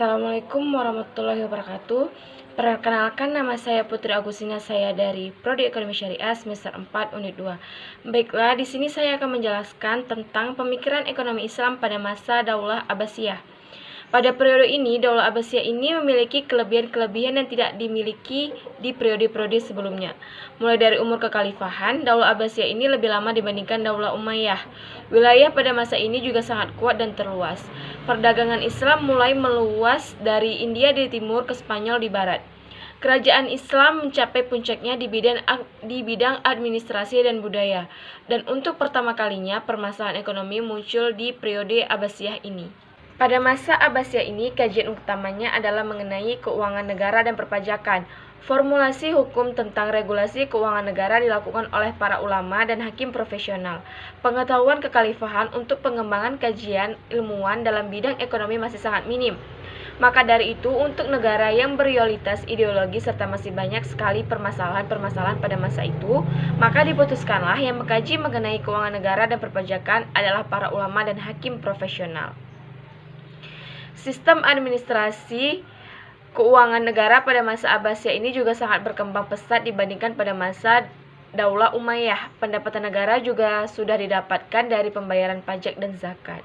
Assalamualaikum warahmatullahi wabarakatuh. Perkenalkan, nama saya Putri Agustina, saya dari Prodi Ekonomi Syariah semester 4 Unit 2. Baiklah, di sini saya akan menjelaskan tentang pemikiran ekonomi Islam pada masa Daulah Abbasiyah. Pada periode ini, Daulah Abbasiyah ini memiliki kelebihan-kelebihan yang tidak dimiliki di periode-periode sebelumnya. Mulai dari umur kekhalifahan, Daulah Abbasiyah ini lebih lama dibandingkan Daulah Umayyah. Wilayah pada masa ini juga sangat kuat dan terluas. Perdagangan Islam mulai meluas dari India di timur ke Spanyol di barat. Kerajaan Islam mencapai puncaknya di bidang administrasi dan budaya. Dan untuk pertama kalinya, permasalahan ekonomi muncul di periode Abbasiyah ini. Pada masa Abbasiyah ini, kajian utamanya adalah mengenai keuangan negara dan perpajakan. Formulasi hukum tentang regulasi keuangan negara dilakukan oleh para ulama dan hakim profesional. Pengetahuan kekhalifahan untuk pengembangan kajian ilmuwan dalam bidang ekonomi masih sangat minim. Maka dari itu, untuk negara yang berloyalitas ideologi serta masih banyak sekali permasalahan-permasalahan pada masa itu, maka diputuskanlah yang mengkaji mengenai keuangan negara dan perpajakan adalah para ulama dan hakim profesional. Sistem administrasi keuangan negara pada masa Abbasiyah ini juga sangat berkembang pesat dibandingkan pada masa Daulah Umayyah. Pendapatan negara juga sudah didapatkan dari pembayaran pajak dan zakat.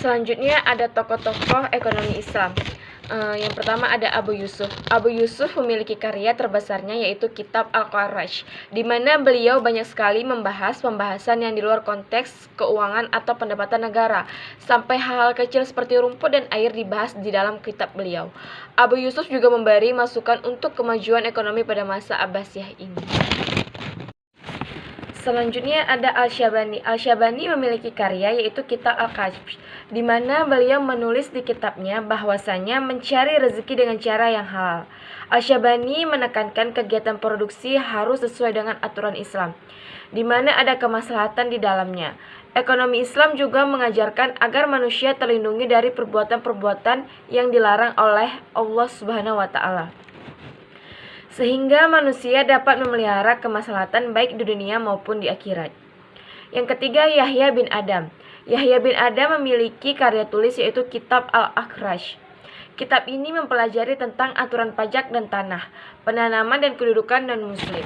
Selanjutnya ada tokoh-tokoh ekonomi Islam. Yang pertama ada Abu Yusuf. Abu Yusuf memiliki karya terbesarnya yaitu Kitab Al-Kharaj, di mana beliau banyak sekali membahas pembahasan yang di luar konteks keuangan atau pendapatan negara. Sampai hal-hal kecil seperti rumput dan air dibahas di dalam kitab beliau. Abu Yusuf juga memberi masukan untuk kemajuan ekonomi pada masa Abbasiyah ini. Selanjutnya ada Al-Syabani. Al-Syabani memiliki karya yaitu Kitab Al-Kashf, di mana beliau menulis di kitabnya bahwasanya mencari rezeki dengan cara yang halal. Al-Syabani menekankan kegiatan produksi harus sesuai dengan aturan Islam, di mana ada kemaslahatan di dalamnya. Ekonomi Islam juga mengajarkan agar manusia terlindungi dari perbuatan-perbuatan yang dilarang oleh Allah Subhanahu wa Ta'ala, sehingga manusia dapat memelihara kemaslahatan baik di dunia maupun di akhirat. Yang ketiga, Yahya bin Adam. Yahya bin Adam memiliki karya tulis yaitu Kitab Al-Akhraj. Kitab ini mempelajari tentang aturan pajak dan tanah, penanaman dan kedudukan non-muslim.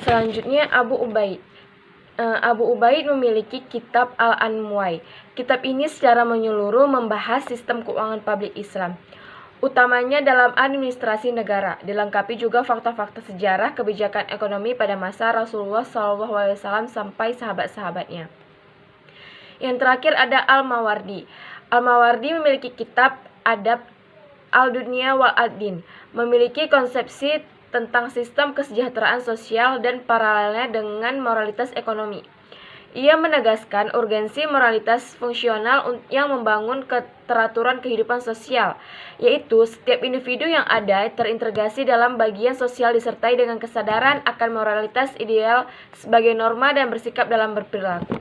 Selanjutnya Abu Ubaid. Abu Ubaid memiliki Kitab Al-Anwai. Kitab ini secara menyeluruh membahas sistem keuangan publik Islam, utamanya dalam administrasi negara, dilengkapi juga fakta-fakta sejarah kebijakan ekonomi pada masa Rasulullah SAW sampai sahabat-sahabatnya. Yang terakhir ada Al-Mawardi. Al-Mawardi memiliki kitab Adab Al-Dunya wal Ad-Din, memiliki konsepsi tentang sistem kesejahteraan sosial dan paralelnya dengan moralitas ekonomi. Ia menegaskan urgensi moralitas fungsional yang membangun keteraturan kehidupan sosial, yaitu setiap individu yang ada terintegrasi dalam bagian sosial disertai dengan kesadaran akan moralitas ideal sebagai norma dan bersikap dalam berperilaku.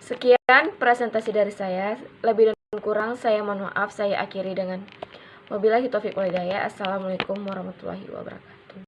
Sekian presentasi dari saya, lebih dan kurang saya mohon maaf, saya akhiri dengan wabillahi taufiq wal hidayah. Assalamualaikum warahmatullahi wabarakatuh.